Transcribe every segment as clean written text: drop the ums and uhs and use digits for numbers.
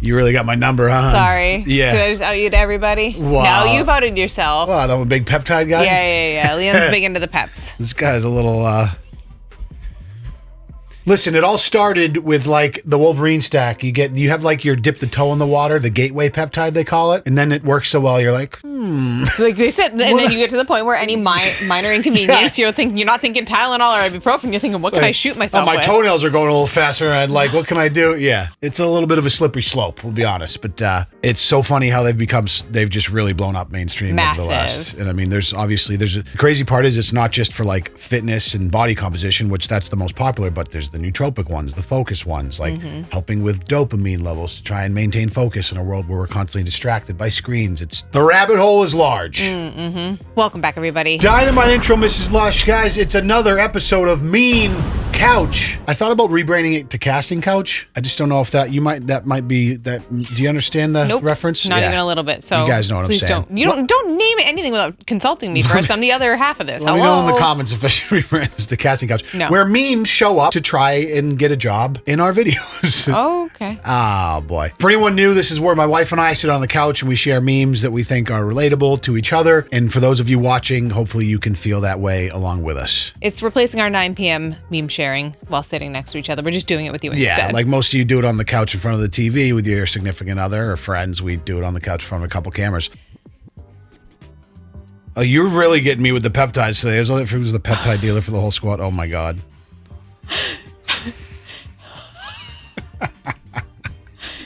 You really got my number, huh? Sorry. Yeah. Did I just out you to everybody? Wow. No, you voted yourself. Well, I'm a big peptide guy. Yeah. Leon's big into the peps. This guy's a little... Listen, it all started with like the Wolverine stack. You have like your dip the toe in the water, the gateway peptide they call it, and then it works so well. You're like, Like they said, and then you get to the point where any minor inconvenience, you're not thinking Tylenol or ibuprofen. You're thinking, what can I shoot myself my with? toenails are going a little faster, and like, what can I do? Yeah, it's a little bit of a slippery slope. We'll be honest, but it's so funny how they've just really blown up mainstream over the last. And I mean, the crazy part is it's not just for like fitness and body composition, which that's the most popular, but there's the nootropic ones, the focus ones, like helping with dopamine levels to try and maintain focus in a world where we're constantly distracted by screens. The rabbit hole is large. Welcome back, everybody. Dynamite intro, Mrs. Lush. Guys, it's another episode of Mean Couch. I thought about rebranding it to Casting Couch. I just don't know if that might be that. Do you understand the reference? Not even a little bit. So you guys know what I'm saying. Don't name anything without consulting me first. I'm the other half of this. Let me know in the comments if I should rebrand this to Casting Couch. No. Where memes show up to try and get a job in our videos. Oh, okay. Oh, boy. For anyone new, this is where my wife and I sit on the couch and we share memes that we think are relatable to each other. And for those of you watching, hopefully you can feel that way along with us. It's replacing our 9 p.m. meme sharing while sitting next to each other. We're just doing it with you instead. Yeah, like most of you do it on the couch in front of the TV with your significant other or friends. We do it on the couch in front of a couple cameras. Oh, you're really getting me with the peptides today. As if it was the peptide dealer for the whole squad. Oh, my God.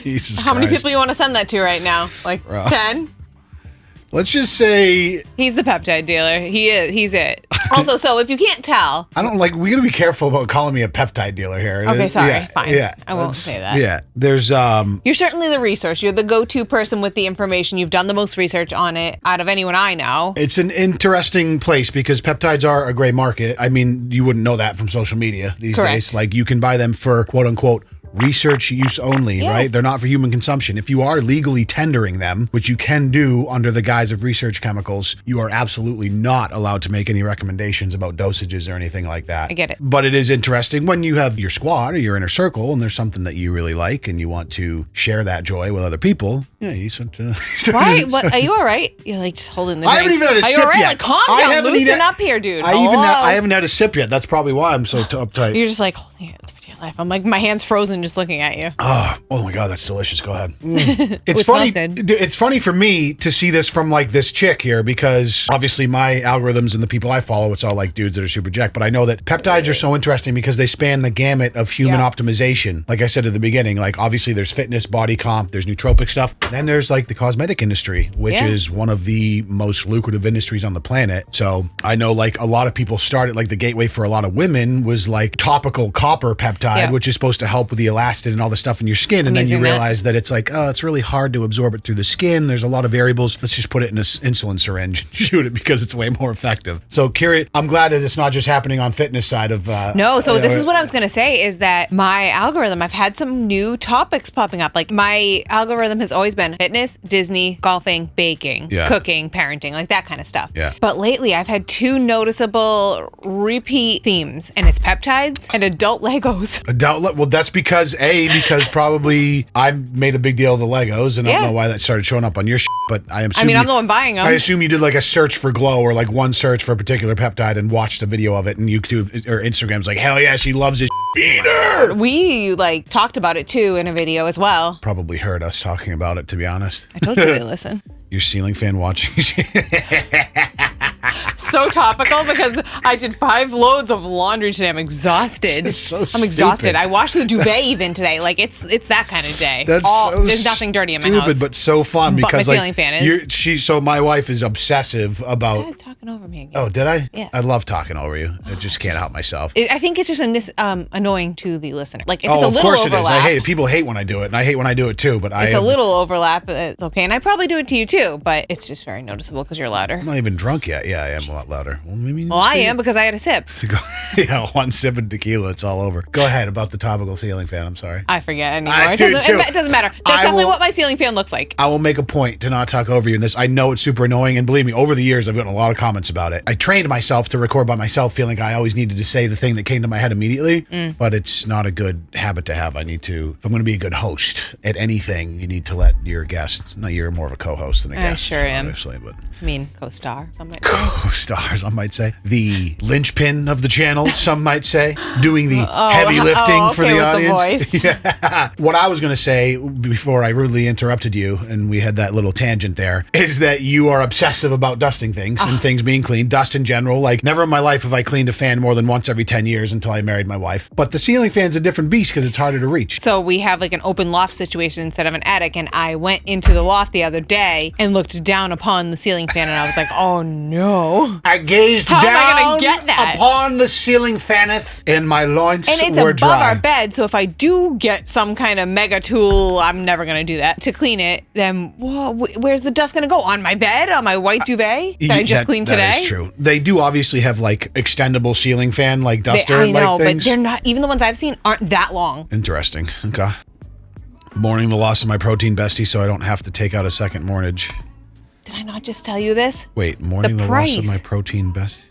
Jesus How many people you want to send that to right now? Like 10? Let's just say... He's the peptide dealer. He's it. Also, so if you can't tell... we gotta be careful about calling me a peptide dealer here. Okay, sorry. Yeah, fine. Yeah. I won't say that. Yeah. There's... You're certainly the resource. You're the go-to person with the information. You've done the most research on it out of anyone I know. It's an interesting place because peptides are a gray market. I mean, you wouldn't know that from social media these days. Like, you can buy them for quote-unquote research use only, right? They're not for human consumption. If you are legally tendering them, which you can do under the guise of research chemicals, you are absolutely not allowed to make any recommendations about dosages or anything like that. I get it. But it is interesting when you have your squad or your inner circle and there's something that you really like and you want to share that joy with other people. Yeah, you sort of... Why? What? Are you all right? You're like just holding the I haven't even had a sip Are you all right? yet. Like, calm down. Loosen up here, dude. I haven't had a sip yet. That's probably why I'm so uptight. You're just like holding it for dear life. I'm like, my hand's frozen just looking at you. Oh my God, that's delicious. Go ahead. It's funny. It's funny for me to see this from like this chick here because obviously my algorithms and the people I follow, it's all like dudes that are super jacked. But I know that peptides are so interesting because they span the gamut of human optimization. Like I said at the beginning, like obviously there's fitness, body comp, there's nootropic stuff. Then there's like the cosmetic industry, which is one of the most lucrative industries on the planet. So I know like a lot of people started, like the gateway for a lot of women was like topical copper peptide, which is supposed to help with the elastin and all the stuff in your skin. And then you realize that it's like, oh, it's really hard to absorb it through the skin. There's a lot of variables. Let's just put it in an insulin syringe and shoot it because it's way more effective. So Kiri, I'm glad that it's not just happening on fitness side of... so this is what I was going to say is that my algorithm, I've had some new topics popping up. Like my algorithm has always been fitness, Disney, golfing, baking, cooking, parenting, like that kind of stuff. Yeah. But lately I've had 2 noticeable repeat themes and it's peptides and adult Legos. Well, that's because probably I made a big deal of the Legos and I don't know why that started showing up on your but I'm the one buying them. I assume you did like a search for glow or like one search for a particular peptide and watched a video of it and YouTube or Instagram's like, hell yeah, she loves this either. We like talked about it too in a video as well. Probably heard us talking about it, to be honest. I told you to listen. Your ceiling fan watching. So topical because I did 5 loads of laundry today. I'm exhausted. I'm exhausted. I washed the duvet even today. Like it's that kind of day. There's nothing dirty in my house. But so fun because my ceiling fan is. So my wife is obsessive about. You started talking over me again. Oh, did I? Yes. I love talking over you. I just can't help myself. I think it's just annoying to the listener. Like if it's a of little course overlap. It is. I hate it. People hate when I do it, and I hate when I do it too. But it's a little overlap. It's okay, and I probably do it to you too. But it's just very noticeable because you're louder. I'm not even drunk yet. Yeah, I am louder. lot louder. Well, I am because I had a sip. Yeah, one sip of tequila, it's all over. Go ahead about the topical ceiling fan. I'm sorry. I forget anymore. It doesn't matter. That's definitely what my ceiling fan looks like. I will make a point to not talk over you in this. I know it's super annoying, and believe me, over the years, I've gotten a lot of comments about it. I trained myself to record by myself, feeling I always needed to say the thing that came to my head immediately, but it's not a good habit to have. If I'm going to be a good host at anything, you need to let your guests, you're more of a co-host than a guest. I sure am. Obviously, but co-star, some might say. Co-star, some might say. The linchpin of the channel, some might say. Doing the heavy lifting for the audience. The voice. What I was going to say before I rudely interrupted you, and we had that little tangent there, is that you are obsessive about dusting things and things being clean. Dust in general. Like, never in my life have I cleaned a fan more than once every 10 years until I married my wife. But the ceiling fan's a different beast because it's harder to reach. So we have like an open loft situation instead of an attic, and I went into the loft the other day and looked down upon the ceiling fan, and I was like, oh no. I gazed How down am I gonna get that? Upon the ceiling faneth, and my loins and it's were above dry. Our bed, so if I do get some kind of mega tool, I'm never gonna do that to clean it. Then where's the dust gonna go? On my bed? On my white duvet that I just cleaned today? That is true. They do obviously have like extendable ceiling fan, like duster. I know, things. But they're not. Even the ones I've seen aren't that long. Interesting. Okay. Mourning the loss of my protein bestie, so I don't have to take out a second mortgage. Did I not just tell you this? Wait, mourning the loss of my protein bestie.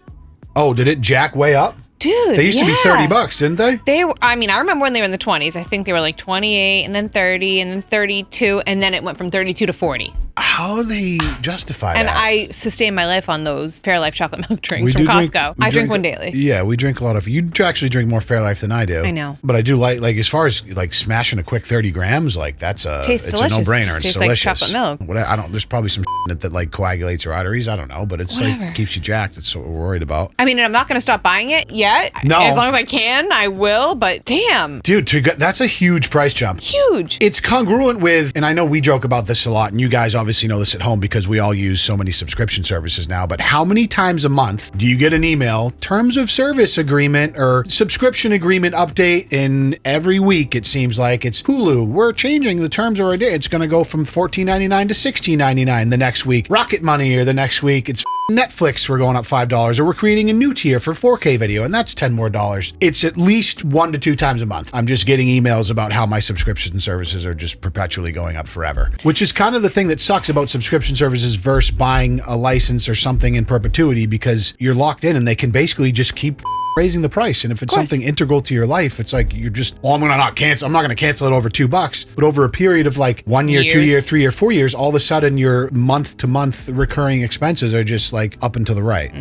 Oh, did it jack way up? Dude, they used to be $30, didn't they? They were, I remember when they were in the 20s. I think they were like 28 and then 30 and then 32, and then it went from 32 to 40. How do they justify and that? And I sustain my life on those Fairlife chocolate milk drinks from Costco. I drink one daily. Yeah, we drink a lot of. You actually drink more Fairlife than I do. I know. But I do like as far as like smashing a quick 30 grams, like it's delicious. a no-brainer. It's tastes delicious. Like chocolate milk. There's probably some that like coagulates your arteries. I don't know, but it's like keeps you jacked. That's what we're worried about. And I'm not going to stop buying it yet. No. As long as I can, I will. But damn. Dude, that's a huge price jump. Huge. It's congruent with, and I know we joke about this a lot, and you guys obviously know this at home because we all use so many subscription services now, but how many times a month do you get an email, terms of service agreement or subscription agreement update, and every week it seems like it's Hulu, we're changing the terms of our day. It's going to go from $14.99 to $16.99 the next week. Rocket Money, or the next week it's Netflix, we're going up $5, or we're creating a new tier for 4K video, and that's $10 more. It's at least 1 to 2 times a month. I'm just getting emails about how my subscription services are just perpetually going up forever, which is kind of the thing that sucks about subscription services versus buying a license or something in perpetuity, because you're locked in and they can basically just keep raising the price. And if it's something integral to your life, it's like you're just, I'm going to cancel it over $2, but over a period of like 1 year, 2 year, 3 year, 4 years, all of a sudden your month to month recurring expenses are just like up and to the right.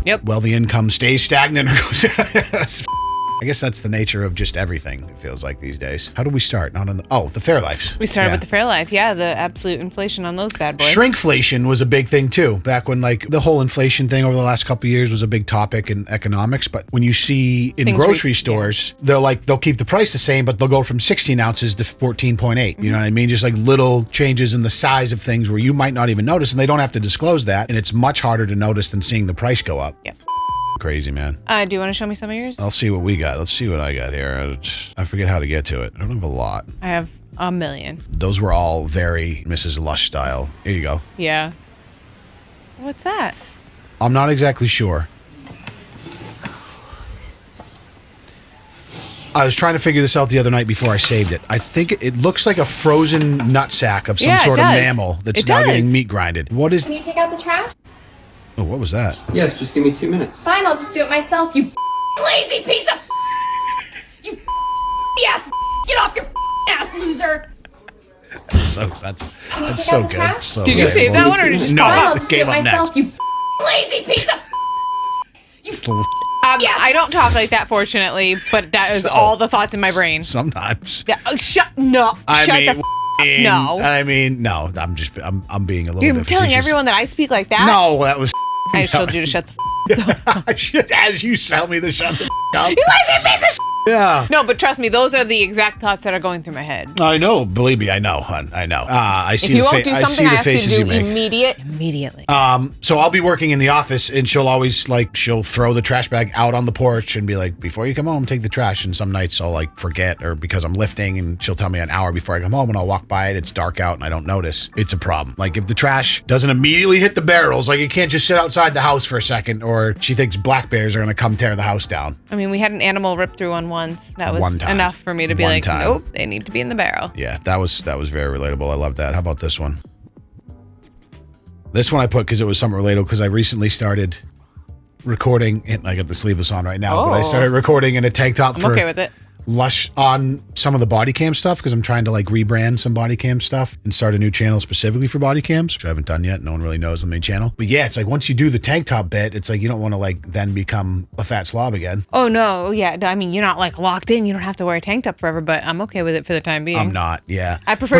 Yep. Well, the income stays stagnant or goes. I guess that's the nature of just everything, it feels like these days. How do we start? Not on the Fairlife. We started with the Fairlife, the absolute inflation on those bad boys. Shrinkflation was a big thing too, back when like the whole inflation thing over the last couple of years was a big topic in economics. But when you see in grocery stores, they'll keep the price the same, but they'll go from 16 ounces to 14.8. You know what I mean? Just like little changes in the size of things where you might not even notice, and they don't have to disclose that. And it's much harder to notice than seeing the price go up. Yep. Crazy, man. Do you want to show me some of yours? I'll see what we got. Let's see what I got here. I forget how to get to it. I don't have a lot. I have a million. Those were all very Mrs. Lush style. Here you go. Yeah. What's that? I'm not exactly sure. I was trying to figure this out the other night before I saved it. I think it looks like a frozen nutsack of some sort of mammal that's now getting meat grinded. What is... Can you take out the trash? Oh, what was that? Yes, just give me 2 minutes. Fine, I'll just do it myself, you lazy piece of you ass. Get off your ass, loser. That's so good. So did you save that one or did you just no, Fine, I'll just do came it up myself, next. you lazy piece of I don't talk like that, fortunately, but that is all the thoughts in my brain. Sometimes. Shut the no. I mean, no. I'm being a little bit. You're telling everyone that I speak like that? No, that was. I just told you to shut the As you tell me to shut the up. You lazy piece of Yeah. No, but trust me, those are the exact thoughts that are going through my head. I know. Believe me, I know, hun. I know. I see if you the won't do something, I ask you to do make. immediately. So I'll be working in the office, and she'll always she'll throw the trash bag out on the porch and be like, before you come home, take the trash. And some nights I'll forget, or because I'm lifting, and she'll tell me an hour before I come home, and I'll walk by it. It's dark out, and I don't notice. It's a problem. If the trash doesn't immediately hit the barrels, it can't just sit outside the house for a second, or she thinks black bears are gonna come tear the house down. I mean, we had an animal rip through one once. That was enough for me to be nope, they need to be in the barrel. Yeah, that was very relatable. I love that. How about this one? This one I put because it was something relatable, because I recently started recording, and I got the sleeveless on right now, but I started recording in a tank top I'm okay with it. Lush on some of the body cam stuff, because I'm trying to rebrand some body cam stuff and start a new channel specifically for body cams, which I haven't done yet. No one really knows the main channel. But yeah, it's once you do the tank top bit, it's you don't want to then become a fat slob again. Oh no, yeah. I mean, you're not locked in. You don't have to wear a tank top forever, but I'm okay with it for the time being. I'm not, yeah. I prefer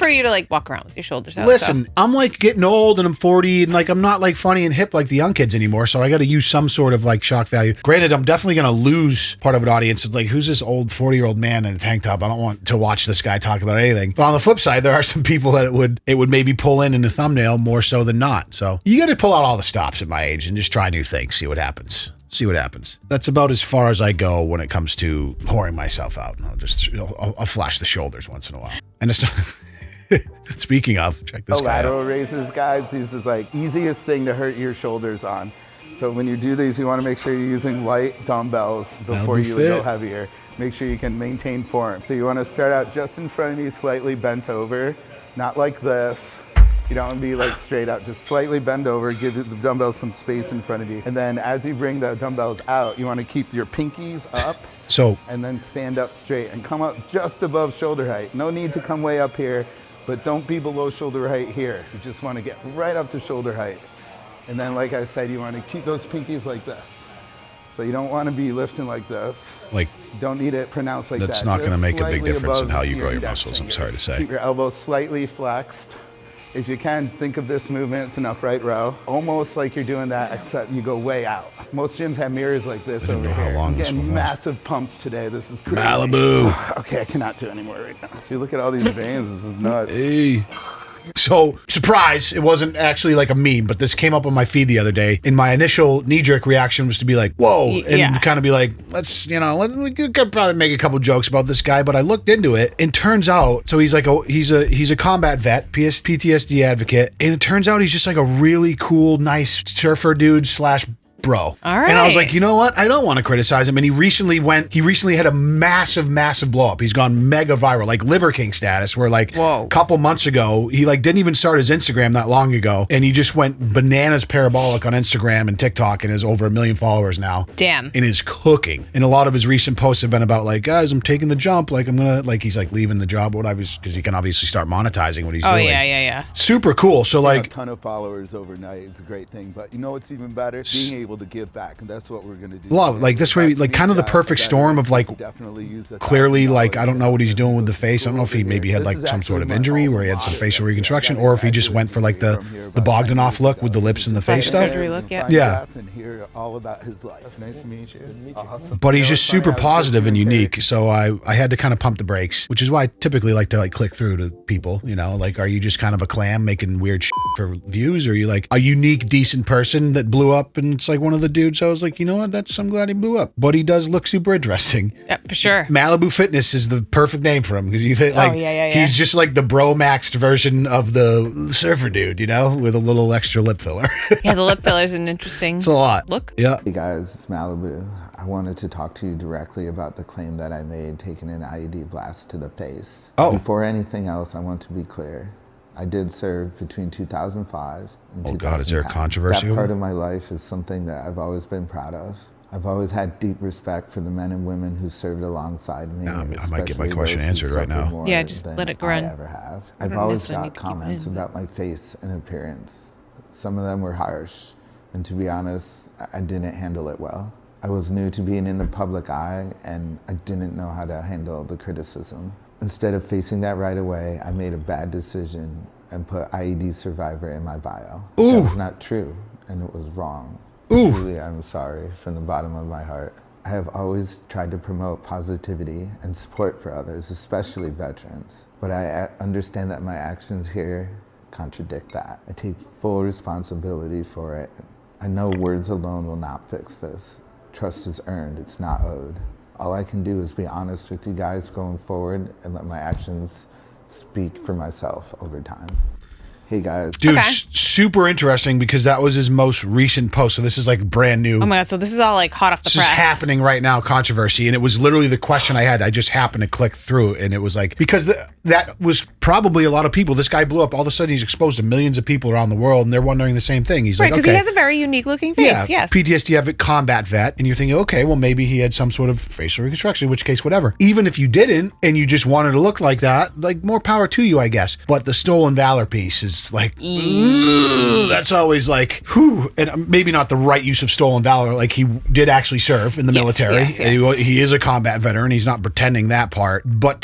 you to walk around with your shoulders out. Listen, so. I'm getting old, and I'm 40, and I'm not funny and hip like the young kids anymore, so I got to use some sort of shock value. Granted, I'm definitely going to lose part of an audience. It's who's this old 40-year-old man in a tank top? I don't want to watch this guy talk about anything. But on the flip side, there are some people that it would maybe pull in the thumbnail more so than not. So you got to pull out all the stops at my age and just try new things. See what happens. That's about as far as I go when it comes to pouring myself out. I'll flash the shoulders once in a while. And it's speaking of, check this guy out. Lateral raises, guys. These is easiest thing to hurt your shoulders on. So when you do these, you want to make sure you're using light dumbbells before you go heavier. Make sure you can maintain form. So you want to start out just in front of you, slightly bent over, not like this. You don't want to be straight out, just slightly bend over, give the dumbbells some space in front of you. And then as you bring the dumbbells out, you want to keep your pinkies up. And then stand up straight and come up just above shoulder height. No need to come way up here, but don't be below shoulder height here. You just want to get right up to shoulder height. And then, like I said, you want to keep those pinkies like this. So you don't want to be lifting like this. Don't need it pronounced like that. That's not going to make a big difference in how you grow your muscles, I'm sorry to say. Keep your elbows slightly flexed. If you can, think of this movement, it's an upright row. Almost like you're doing that, except you go way out. Most gyms have mirrors like this over here. How long I'm getting massive pumps today. This is crazy. Malibu. Okay, I cannot do anymore right now. You look at all these veins, this is nuts. Hey. So, surprise, it wasn't actually a meme, but this came up on my feed the other day, and my initial knee-jerk reaction was to be whoa, and kind of be we could probably make a couple jokes about this guy, but I looked into it, and turns out, so he's he's a combat vet, PTSD advocate, and it turns out he's just a really cool, nice surfer dude / bro. All right. And I was you know what? I don't want to criticize him. And he recently had a massive blow up. He's gone mega viral, Liver King status, where a couple months ago, he didn't even start his Instagram that long ago. And he just went bananas parabolic on Instagram and TikTok and has over 1 million followers now. Damn. And is cooking. And a lot of his recent posts have been about guys, I'm taking the jump. I'm going to, he's leaving the job, because he can obviously start monetizing what he's doing. Oh, yeah. Super cool. So a ton of followers overnight is a great thing. But you know what's even better? Being able to give back, and that's what we're going to do. Love, this way, kind of the perfect storm of clearly, I don't know what he's doing with the face. I don't know if he maybe had some sort of injury where he had some facial reconstruction, or if he just went for the Bogdanov look with the lips and the face stuff. Surgery look, yeah. And hear all about his life. Nice to meet you. Awesome. But he's just super positive and unique, so I had to kind of pump the brakes, which is why I typically like to click through to people. Are you just kind of a clam making weird shit for views, or are you a unique, decent person that blew up and it's one of the dudes? I was you know what? I'm glad he blew up. But he does look super interesting. Yeah, for sure. Malibu Fitness is the perfect name for him, because you think he's just the bro-maxed version of the surfer dude, with a little extra lip filler. Yeah, the lip filler's an interesting It's a lot. Look. Yeah. Hey guys, it's Malibu. I wanted to talk to you directly about the claim that I made taking an IED blast to the face. Oh. Before anything else, I want to be clear. I did serve between 2005 and 2010. Oh God, is there a controversy? That part of my life is something that I've always been proud of. I've always had deep respect for the men and women who served alongside me. I might get my question answered right now. Yeah, just let it run. I ever have. I've always got comments about my face and appearance. Some of them were harsh, and to be honest, I didn't handle it well. I was new to being in the public eye, and I didn't know how to handle the criticism. Instead of facing that right away, I made a bad decision and put IED survivor in my bio. Ooh. That was not true, and it was wrong. Ooh. Truly, I'm sorry from the bottom of my heart. I have always tried to promote positivity and support for others, especially veterans. But I understand that my actions here contradict that. I take full responsibility for it. I know words alone will not fix this. Trust is earned, it's not owed. All I can do is be honest with you guys going forward and let my actions speak for myself over time. Hey guys. Dude, super interesting because that was his most recent post. So this is like brand new. Oh my God. So this is all like hot off the press. This is happening right now, controversy. And it was literally the question I had. I just happened to click through and it was like, because that was probably a lot of people. This guy blew up. All of a sudden he's exposed to millions of people around the world and they're wondering the same thing. He's like, because he has a very unique looking face. Yes. PTSD, have a combat vet. And you're thinking, okay, well, maybe he had some sort of facial reconstruction, in which case, whatever. Even if you didn't and you just wanted to look like that, like more power to you, I guess. But the stolen valor piece is like, that's always like, whew, and maybe not the right use of stolen valor. Like he did actually serve in the military. Yes. He is a combat veteran. He's not pretending that part. But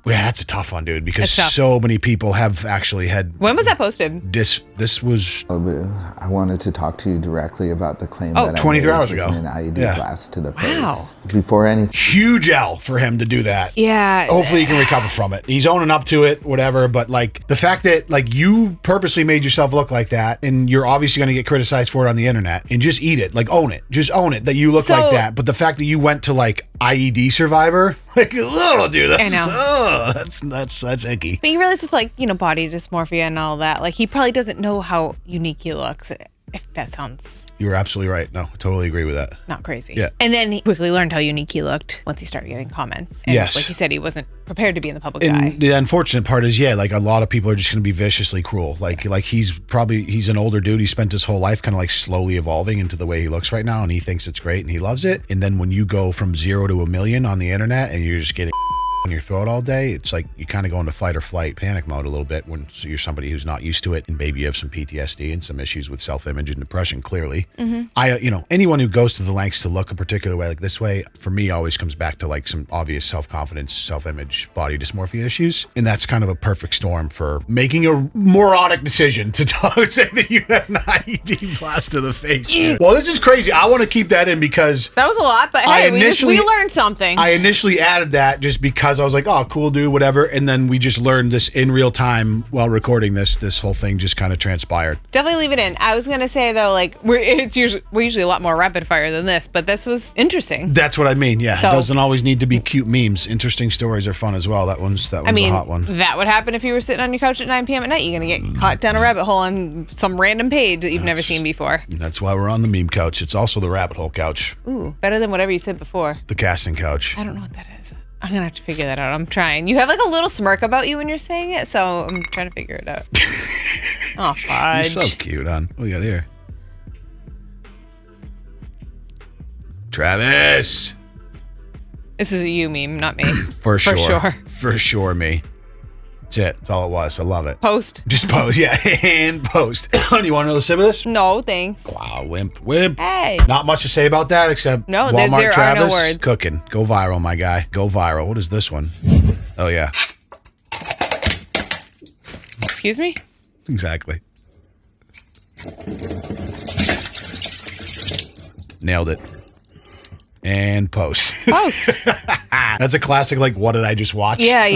that's a tough one, dude, because so many people have actually had. When was that posted? This was. I wanted to talk to you directly about the claim that 23 I made hours ago. An IED blast to the face. Wow. Before any huge L for him to do that. Yeah. Hopefully he can recover from it. He's owning up to it, whatever. But like the fact that like you purposely made yourself look like that, and you're obviously going to get criticized for it on the internet, and just eat it, like own it, just own it that you look like that. But the fact that you went to like IED survivor, like little dude, that's, I know. That's icky. But you realize with like body dysmorphia and all that, like he probably doesn't know how unique he looks. If that sounds... You're absolutely right. No, I totally agree with that. Not crazy. Yeah. And then he quickly learned how unique he looked once he started getting comments. And like you said, he wasn't prepared to be in the public eye. The unfortunate part is, like a lot of people are just going to be viciously cruel. Like he's an older dude. He spent his whole life kind of like slowly evolving into the way he looks right now, and he thinks it's great and he loves it. And then when you go from 0 to 1 million on the internet and you're just getting in your throat all day, it's like you kind of go into fight or flight panic mode a little bit when you're somebody who's not used to it, and maybe you have some PTSD and some issues with self-image and depression, clearly. Anyone who goes to the lengths to look a particular way, like this way, for me always comes back to like some obvious self-confidence, self-image, body dysmorphia issues, and that's kind of a perfect storm for making a moronic decision to say that you had an IED blast to the face. Well, this is crazy. I want to keep that in because that was a lot, but hey, we learned something. I initially added that just because I was like, oh, cool, dude, whatever. And then we just learned this in real time while recording this. This whole thing just kind of transpired. Definitely leave it in. I was going to say, though, like, we're usually a lot more rapid fire than this, but this was interesting. That's what I mean. Yeah. So, it doesn't always need to be cute memes. Interesting stories are fun as well. That one's a hot one. That would happen if you were sitting on your couch at 9 p.m. at night. You're going to get caught down a rabbit hole on some random page that you've never seen before. That's why we're on the meme couch. It's also the rabbit hole couch. Ooh, better than whatever you said before. The casting couch. I don't know what that is. I'm going to have to figure that out. I'm trying. You have like a little smirk about you when you're saying it, so I'm trying to figure it out. Oh, fudge. You're so cute, hon. What do we got here? Travis. This is a you meme, not me. For sure, me. That's it. That's all it was. I love it. Post. Just post, yeah. And post. Do you want another sip of this? No, thanks. Wow, wimp. Hey. Not much to say about that except Walmart there Travis are no words. Cooking. Go viral, my guy. Go viral. What is this one? Oh, yeah. Excuse me? Exactly. Nailed it. And post. That's a classic, like, what did I just watch? Yeah. I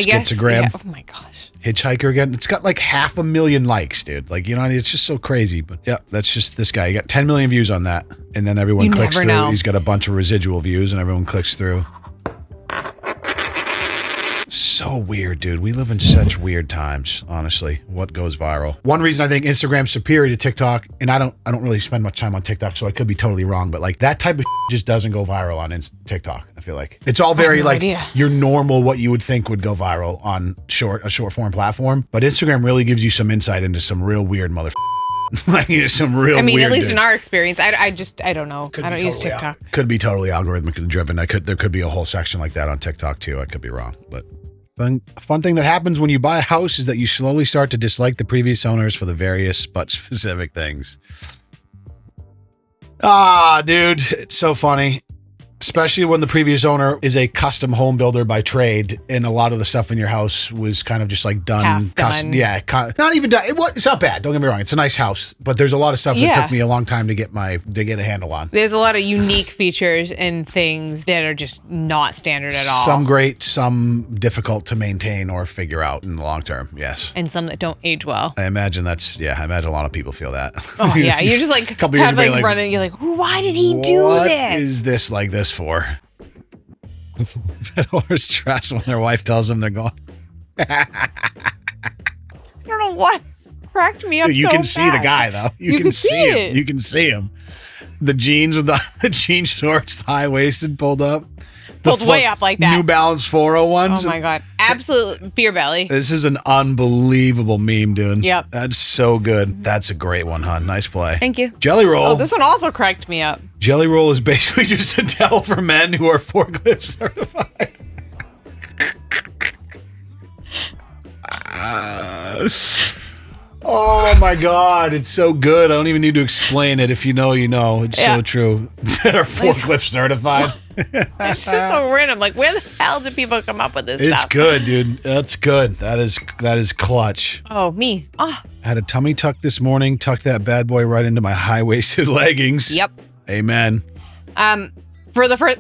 guess. Skitsagram. Yeah. Oh, my gosh. Hitchhiker again. It's got like 500,000 likes, dude. Like, it's just so crazy. But yeah, that's just this guy. You got 10 million views on that. And then everyone clicks through. Know. He's got a bunch of residual views and everyone clicks through. So weird, dude. We live in such weird times, honestly. What goes viral? One reason I think Instagram's superior to TikTok, and I don't really spend much time on TikTok, so I could be totally wrong, but like that type of just doesn't go viral on TikTok. I feel like it's all very your normal, what you would think would go viral on a short form platform, but Instagram really gives you some insight into some real weird like some real. I mean, weird at least dudes. In our experience, I don't know. I don't use TikTok. Could be totally algorithmically driven. There could be a whole section like that on TikTok too. I could be wrong, but. A fun thing that happens when you buy a house is that you slowly start to dislike the previous owners for the various but specific things. Ah, dude, it's so funny. Especially when the previous owner is a custom home builder by trade, and a lot of the stuff in your house was kind of just like done. Half done. Not even done. It's not bad. Don't get me wrong. It's a nice house, but there's a lot of stuff that took me a long time to get a handle on. There's a lot of unique features and things that are just not standard at all. Some great, some difficult to maintain or figure out in the long term. Yes. And some that don't age well. I imagine I imagine a lot a lot of people feel that. Oh yeah, you're just like a couple years ago, like running. You're like, why did he do this? What is this like this for? People are stressed when their wife tells them they're going. I don't know what cracked me up. Dude, you can see the guy though. You can see him. You can see him. The jeans with the jean shorts, high waisted, pulled up. Pulled way up like that. New Balance 401s. Oh my God. Absolute beer belly. This is an unbelievable meme, dude. Yep. That's so good. That's a great one, hon. Nice play. Thank you. Jelly roll. Oh, this one also cracked me up. Jelly roll is basically just a towel for men who are forklift certified. Oh my God, it's so good. I don't even need to explain it. If you know, you know. It's so true. That are forklift certified. It's just so random. Like, where the hell do people come up with this stuff? It's good, dude. That's good. That is clutch. Oh, me. Oh. I had a tummy tuck this morning. Tucked that bad boy right into my high-waisted leggings. Yep. Amen. For the first,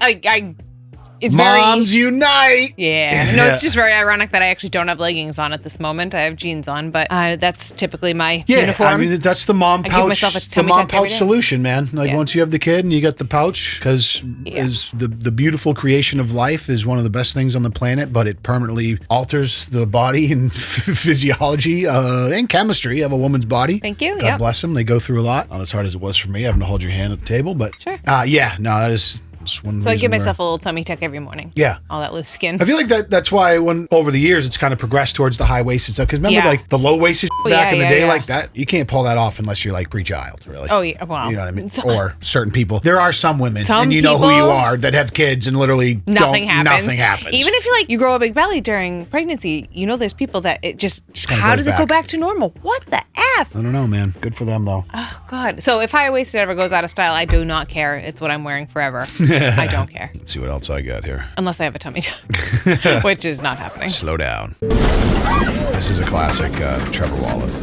it's Moms very unite. Yeah. No, it's just very ironic that I actually don't have leggings on at this moment. I have jeans on, but that's typically my uniform. I mean, that's the mom pouch. I give myself a the tummy mom tuck every pouch day. solution, man. Like once you have the kid and you got the pouch, because is the beautiful creation of life is one of the best things on the planet, but it permanently alters the body and physiology and chemistry of a woman's body. Thank you. God bless them. They go through a lot. Not as hard as it was for me having to hold your hand at the table, but sure. That is. So I give myself a little tummy tuck every morning. Yeah. All that loose skin. I feel like that's why when over the years it's kind of progressed towards the high-waisted stuff. Because remember like the low-waisted back in the day like that? You can't pull that off unless you're like pre-child, really. Oh, yeah. Well. You know what I mean? Or certain people. There are some women, and you know who you are, that have kids and literally nothing happens. Even if you grow a big belly during pregnancy, you know there's people that it just how does it go back to normal? What the F? I don't know, man. Good for them, though. Oh, God. So if high-waisted ever goes out of style, I do not care. It's what I'm wearing forever. I don't care. Let's see what else I got here. Unless I have a tummy tuck, which is not happening. Slow down. This is a classic Trevor Wallace.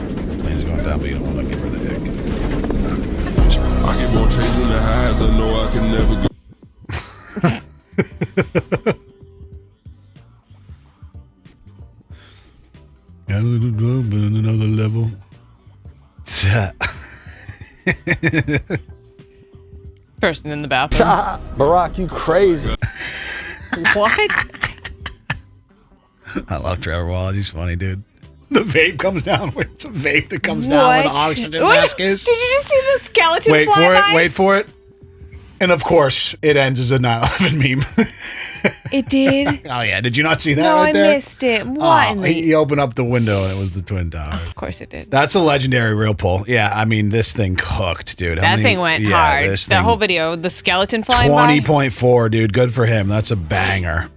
Plane's going down, but you don't want to give her the ick. I get more trains in the highs, I know I can never go. Another level. Person in the bathroom. Barack, you crazy. What? I love Trevor Wallace. He's funny, dude. The vape comes down. It's a vape that comes down where the oxygen mask is. Did you just see the skeleton Wait fly for by? it. Wait for it. And of course, it ends as a 9/11 meme. It did? Oh, yeah. Did you not see that no, right there? I missed it. What? He opened up the window and it was the Twin Towers. Of course it did. That's a legendary reel pull. Yeah, I mean, this thing cooked, dude. That thing went hard. That whole video, the skeleton flying 20.4, dude. Good for him. That's a banger.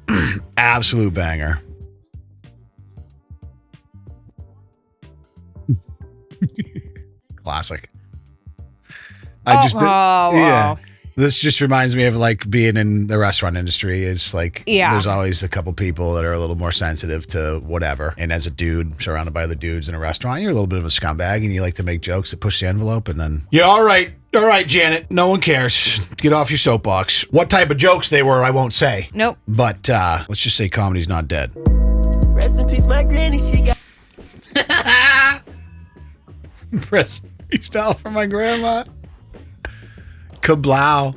Absolute banger. Classic. Wow. This just reminds me of like being in the restaurant industry. It's like there's always a couple people that are a little more sensitive to whatever. And as a dude surrounded by other dudes in a restaurant, you're a little bit of a scumbag and you like to make jokes that push the envelope and then all right, Janet, no one cares. Get off your soapbox. What type of jokes they were, I won't say. Nope. But let's just say comedy's not dead. Rest in peace, my granny, she got Press freestyle for my grandma. Kablow.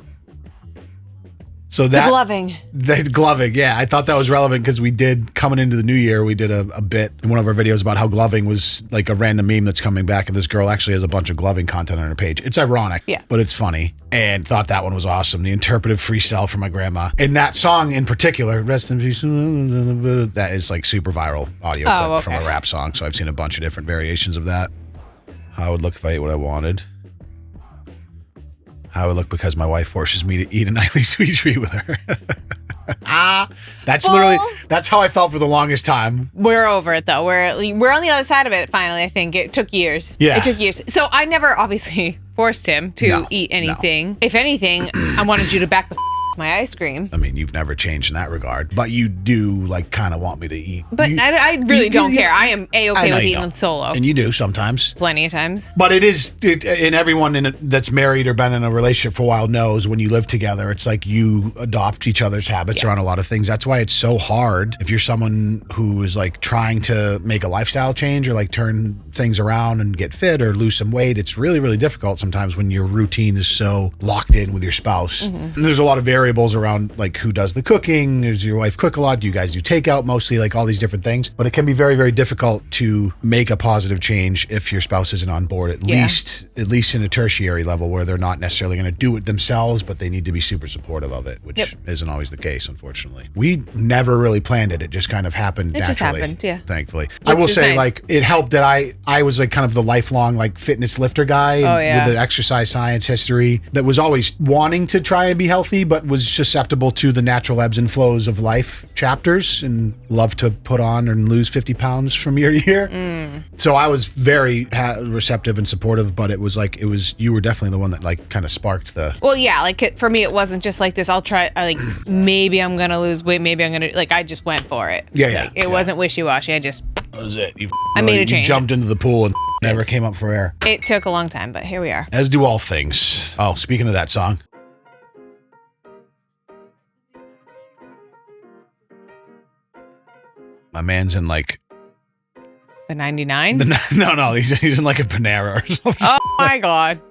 So that the gloving, yeah. I thought that was relevant because we did coming into the new year. We did a bit in one of our videos about how gloving was like a random meme that's coming back, and this girl actually has a bunch of gloving content on her page. It's ironic, but it's funny, and thought that one was awesome. The interpretive freestyle for my grandma, and that song in particular, "Rest in Peace," that is like super viral audio clip from a rap song. So I've seen a bunch of different variations of that. How I would look if I ate what I wanted. How I would look because my wife forces me to eat a nightly sweet treat with her. That's how I felt for the longest time. We're over it though. We're on the other side of it finally, I think. It took years. Yeah. It took years. So I never obviously forced him to eat anything. No. If anything, I wanted you to back the my ice cream. I mean, you've never changed in that regard, but you do like kind of want me to eat. But I really don't care. I am A-okay with eating solo. And you do sometimes. Plenty of times. But and everyone that's married or been in a relationship for a while knows when you live together, it's like you adopt each other's habits around a lot of things. That's why it's so hard if you're someone who is like trying to make a lifestyle change or like turn things around and get fit or lose some weight. It's really, really difficult sometimes when your routine is so locked in with your spouse. And there's a lot of variables around like who does the cooking. Does your wife cook a lot? Do you guys do takeout mostly? Like all these different things. But it can be very, very difficult to make a positive change if your spouse isn't on board, at least in a tertiary level where they're not necessarily going to do it themselves, but they need to be super supportive of it, which isn't always the case, unfortunately. We never really planned it. It just kind of happened naturally. It just happened, thankfully. I will say, like, it helped that I was like kind of the lifelong like fitness lifter guy with the exercise science history that was always wanting to try and be healthy, but was susceptible to the natural ebbs and flows of life chapters and loved to put on and lose 50 pounds from year to year. So I was very receptive and supportive, but you were definitely the one that like kind of sparked the... Well, yeah, like for me, it wasn't just like this, I'll try, like maybe I'm going to lose weight, maybe I'm going to, like I just went for it. Like, it wasn't wishy-washy, that was it. I made a change. You jumped into the pool and never came up for air. It took a long time, but here we are. As do all things. Oh, speaking of that song. My man's in like... The 99? No, he's in like a Panera or something. Oh my God.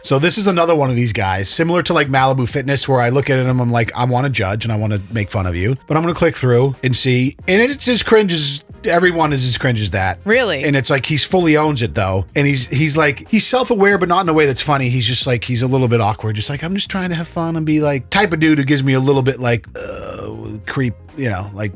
So this is another one of these guys, similar to like Malibu Fitness, where I look at him, I'm like, I want to judge and I want to make fun of you, but I'm going to click through and see. And it's as cringe as everyone is as cringe as that. Really? And it's like, he's fully owns it though. And he's like, he's self-aware, but not in a way that's funny. He's just like, he's a little bit awkward. Just like, I'm just trying to have fun and be like type of dude who gives me a little bit like creep, you know, like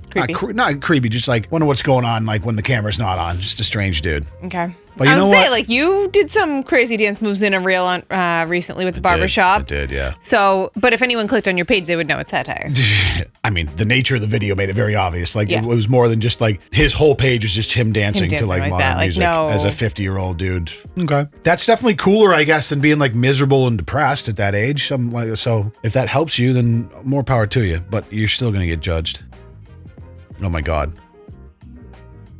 not creepy, just like wonder what's going on. Like when the camera's not on, just a strange dude. Okay. But you know what? Like you did some crazy dance moves in a reel on recently with the barbershop. I did, yeah. So, but if anyone clicked on your page, they would know it's satire. I mean, the nature of the video made it very obvious. Like it was more than just like his whole page is just him dancing to like modern music as a 50-year-old dude. Okay, that's definitely cooler, I guess, than being like miserable and depressed at that age. So if that helps you, then more power to you. But you're still gonna get judged. Oh my God,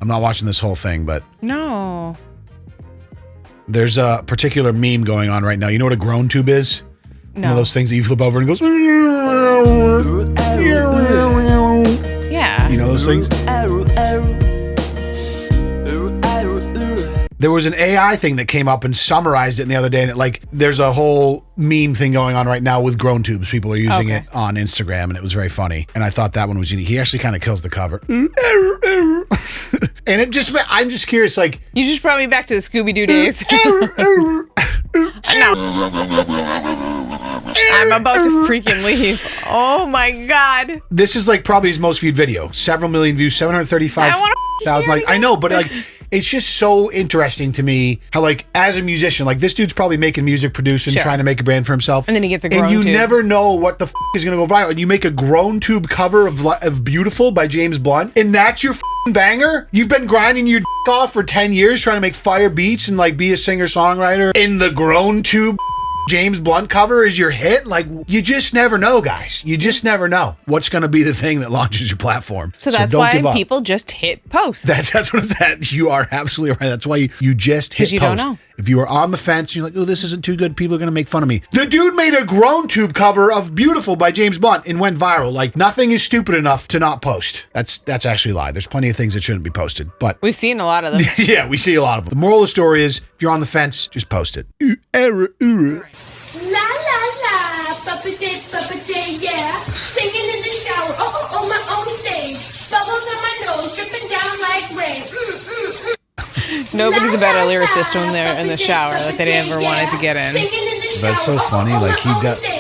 I'm not watching this whole thing, but no. There's a particular meme going on right now. You know what a Groan tube is? No. One of those things that you flip over and it goes. Yeah. You know those things? There was an AI thing that came up and summarized it the other day, and there's a whole meme thing going on right now with Groan tubes. People are using it on Instagram, and it was very funny. And I thought that one was unique. He actually kind of kills the cover. And I'm just curious, like... You just brought me back to the Scooby-Doo days. I'm about to freaking leave. Oh my God. This is like probably his most viewed video. Several million views, 735,000 likes. I know, but like... It's just so interesting to me how, like, as a musician, like, this dude's probably making music, producing, trying to make a brand for himself. And then he gets a Groan tube. And you tube. never know what the is going to go viral. And you make a Groan tube cover of Beautiful by James Blunt, and that's your banger? You've been grinding your off for 10 years trying to make fire beats and, like, be a singer-songwriter. In the Groan tube James Blunt cover is your hit? Like, you just never know, guys. You just never know what's going to be the thing that launches your platform. So that's why people just hit post. That's what I'm saying. You are absolutely right. That's why you just hit post. Because you don't know. If you are on the fence, you're like, oh, this isn't too good. People are going to make fun of me. The dude made a Groan tube cover of Beautiful by James Blunt and went viral. Like, nothing is stupid enough to not post. That's actually a lie. There's plenty of things that shouldn't be posted, but... We've seen a lot of them. Yeah, we see a lot of them. The moral of the story is, if you're on the fence, just post it. La la la, puppety, yeah. Singing in the shower, on my own stage. Bubbles on my nose, dripping down like rain. Nobody's a better lyricist when they're in the shower that they ever wanted to get in. That's so funny. Like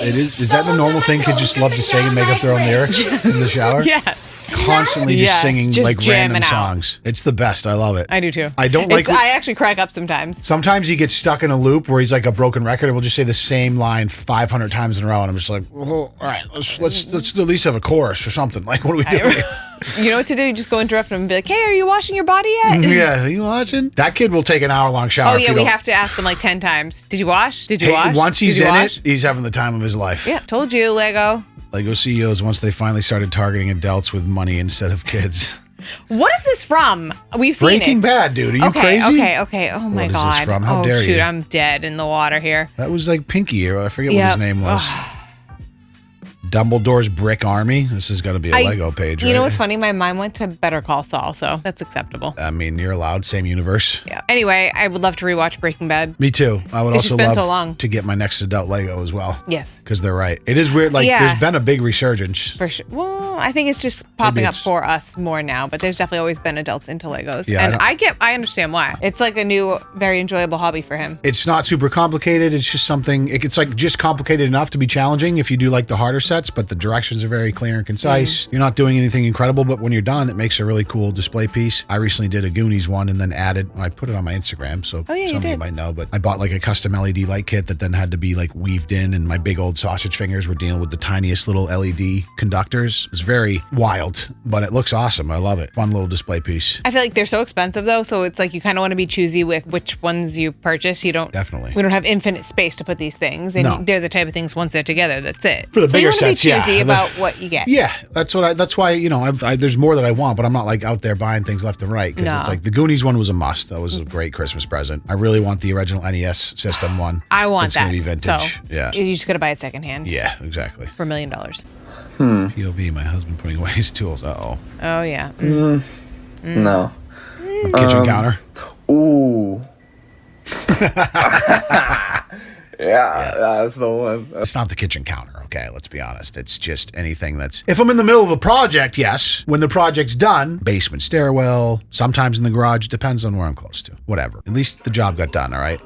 is that the normal thing? Kids just love to sing and make up their own lyrics in the shower? Yes. Constantly just singing like random songs. It's the best. I love it. I do too. I don't like. I actually crack up sometimes. Sometimes he gets stuck in a loop where he's like a broken record and we'll just say the same line 500 times in a row, and I'm just like, well, all right, let's at least have a chorus or something. Like, what are we doing? You know what to do? You just go interrupt him and be like, hey, are you washing your body yet? Yeah, are you watching? That kid will take an hour-long shower. Oh, yeah, we have to ask him like 10 times. Did you wash? Did you wash? Once he's in it, he's having the time of his life. Yeah, told you, Lego. Lego CEOs, once they finally started targeting adults with money instead of kids. What is this from? We've seen Breaking Bad, dude. Are you crazy? Okay. Oh, my God. What is this from? How dare you? Shoot, I'm dead in the water here. That was like Pinky. I forget what his name was. Dumbledore's Brick Army. This is going to be a Lego page, right? You know what's funny? My mind went to Better Call Saul, so that's acceptable. I mean, you're allowed. Same universe. Yeah. Anyway, I would love to rewatch Breaking Bad. Me too. I would also love so long. to get my next adult Lego as well. Yes. Because they're right. It is weird. Like, there's been a big resurgence. For sure. Well, I think it's just popping up for us more now, but there's definitely always been adults into Legos. Yeah, and I understand why. It's like a new, very enjoyable hobby for him. It's not super complicated. It's just something, it's like just complicated enough to be challenging if you do like the harder sets, but the directions are very clear and concise. You're not doing anything incredible, but when you're done, it makes a really cool display piece. I recently did a Goonies one and then I put it on my Instagram, so some of you might know, but I bought like a custom LED light kit that then had to be like weaved in, and my big old sausage fingers were dealing with the tiniest little LED conductors. It's very wild, but it looks awesome. I love it. Fun little display piece. I feel like they're so expensive though, so it's like you kind of want to be choosy with which ones you purchase. We don't have infinite space to put these things, and they're the type of things once they're together, that's it. For the bigger sets, you want to be choosy about what you get. Yeah, that's why, you know, there's more that I want, but I'm not like out there buying things left and right, because it's like the Goonies one was a must. That was a great Christmas present. I really want the original NES system one. I want that. It's going to be vintage. So, yeah. You just got to buy it secondhand. Yeah, exactly. For $1 million. POV, my husband putting away his tools. Uh-oh. Oh, yeah. No. Kitchen counter. Ooh. Yeah, that's the one. It's not the kitchen counter, okay? Let's be honest. It's just anything that's... If I'm in the middle of a project, yes. When the project's done, basement stairwell, sometimes in the garage, depends on where I'm close to. Whatever. At least the job got done, all right?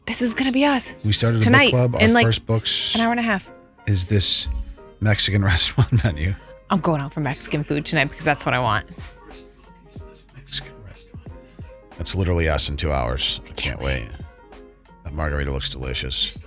This is going to be us. We started tonight, a book club. Our first books... an hour and a half. Is this Mexican restaurant menu. I'm going out for Mexican food tonight because that's what I want. Mexican restaurant. That's literally us in 2 hours. I can't wait. That margarita looks delicious.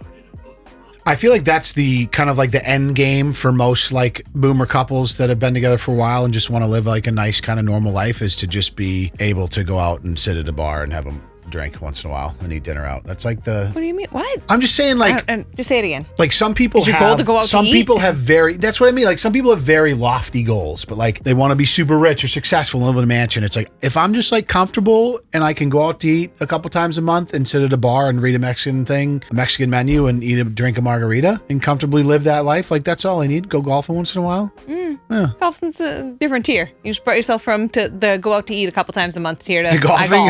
I feel like that's the kind of like the end game for most like boomer couples that have been together for a while and just want to live like a nice kind of normal life, is to just be able to go out and sit at a bar and have a drink once in a while and eat dinner out. That's like the... What do you mean? What? I'm just saying, like... just say it again. Like some people have... goal to go out some to people eat? have very... That's what I mean. Like some people have very lofty goals, but like they want to be super rich or successful and live in a mansion. It's like, if I'm just like comfortable and I can go out to eat a couple times a month and sit at a bar and read a Mexican menu and drink a margarita and comfortably live that life, like that's all I need. Go golfing once in a while. Yeah. Golfing's a different tier. You just brought yourself from to the go out to eat a couple times a month tier to golfing.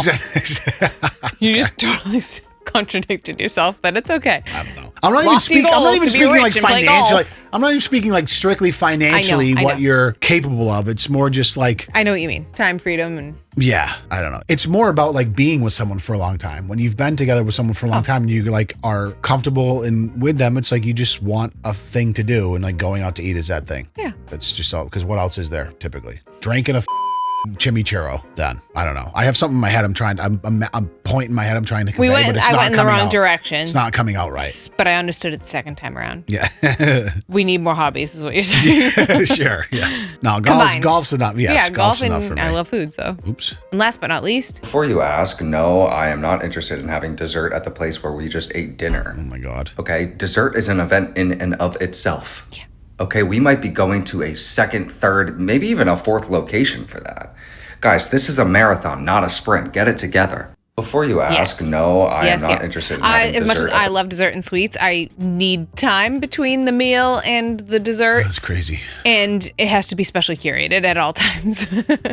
You just totally contradicted yourself, but it's okay. I don't know. I'm not even speaking like financially. I'm not even speaking like strictly financially what you're capable of. It's more just like... I know what you mean. Time, freedom, and... Yeah, I don't know. It's more about like being with someone for a long time. When you've been together with someone for a long time and you like are comfortable and with them, it's like you just want a thing to do, and like going out to eat is that thing. Yeah. That's just all, because what else is there typically? Drinking a chimichurro. Done. I don't know. I have something in my head. I'm pointing my head. I'm trying to convey, but it's not coming out. I went in the wrong direction. It's not coming out right. But I understood it the second time around. Yeah. We need more hobbies, is what you're saying. Yeah, sure. Yes. No, golf's enough. Yes, yeah, golf and enough for me. I love food, so. Oops. And last but not least. Before you ask, no, I am not interested in having dessert at the place where we just ate dinner. Oh my God. Okay, dessert is an event in and of itself. Yeah. Okay, we might be going to a second, third, maybe even a fourth location for that. Guys, this is a marathon, not a sprint. Get it together. Before you ask, no, I am not interested in having dessert. As much as I love dessert and sweets, I need time between the meal and the dessert. That's crazy. And it has to be specially curated at all times.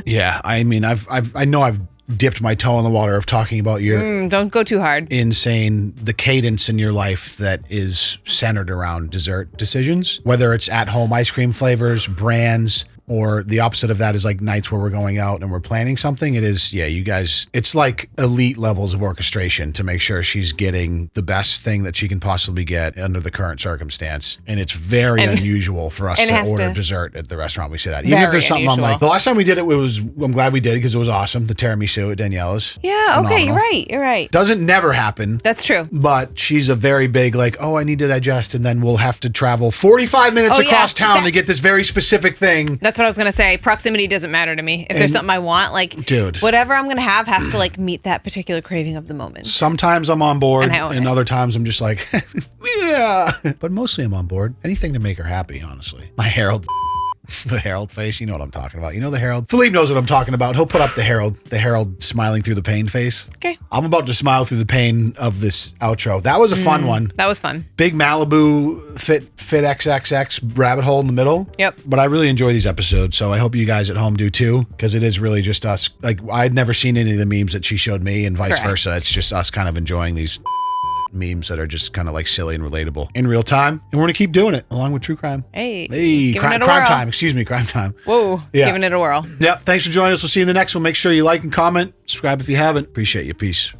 Yeah, I mean, I know I've dipped my toe in the water of talking about your... don't go too hard. Insane, the cadence in your life that is centered around dessert decisions, whether it's at home ice cream flavors, brands, or the opposite of that is like nights where we're going out and we're planning something. It is, yeah, you guys, it's like elite levels of orchestration to make sure she's getting the best thing that she can possibly get under the current circumstance. And it's very unusual for us to order dessert at the restaurant we sit at. Even if there's something unusual. I'm like, the last time we did it, I'm glad we did it because it was awesome. The tiramisu at Daniela's. Yeah, phenomenal. Okay, you're right. Doesn't never happen. That's true. But she's a very big, like, oh, I need to digest, and then we'll have to travel 45 minutes across town to get this very specific thing. That's what I was going to say. Proximity doesn't matter to me. If there's something I want, like, dude, whatever I'm going to have has to like meet that particular craving of the moment. Sometimes I'm on board and other times I'm just like, yeah. But mostly I'm on board. Anything to make her happy, honestly. My Harold. The Harold face, you know what I'm talking about. You know the Harold? Philippe knows what I'm talking about. He'll put up the Harold smiling through the pain face. Okay. I'm about to smile through the pain of this outro. That was a fun one. That was fun. Big Malibu fit XXX rabbit hole in the middle. Yep. But I really enjoy these episodes, so I hope you guys at home do too, because it is really just us. Like, I'd never seen any of the memes that she showed me and vice versa. It's just us kind of enjoying these memes that are just kind of like silly and relatable in real time, and we're gonna keep doing it along with true crime. Crime time. Excuse me, crime time. Whoa, yeah. Giving it a whirl. Yep. Thanks for joining us. We'll see you in the next one. Make sure you like and comment, subscribe if you haven't. Appreciate you. Peace.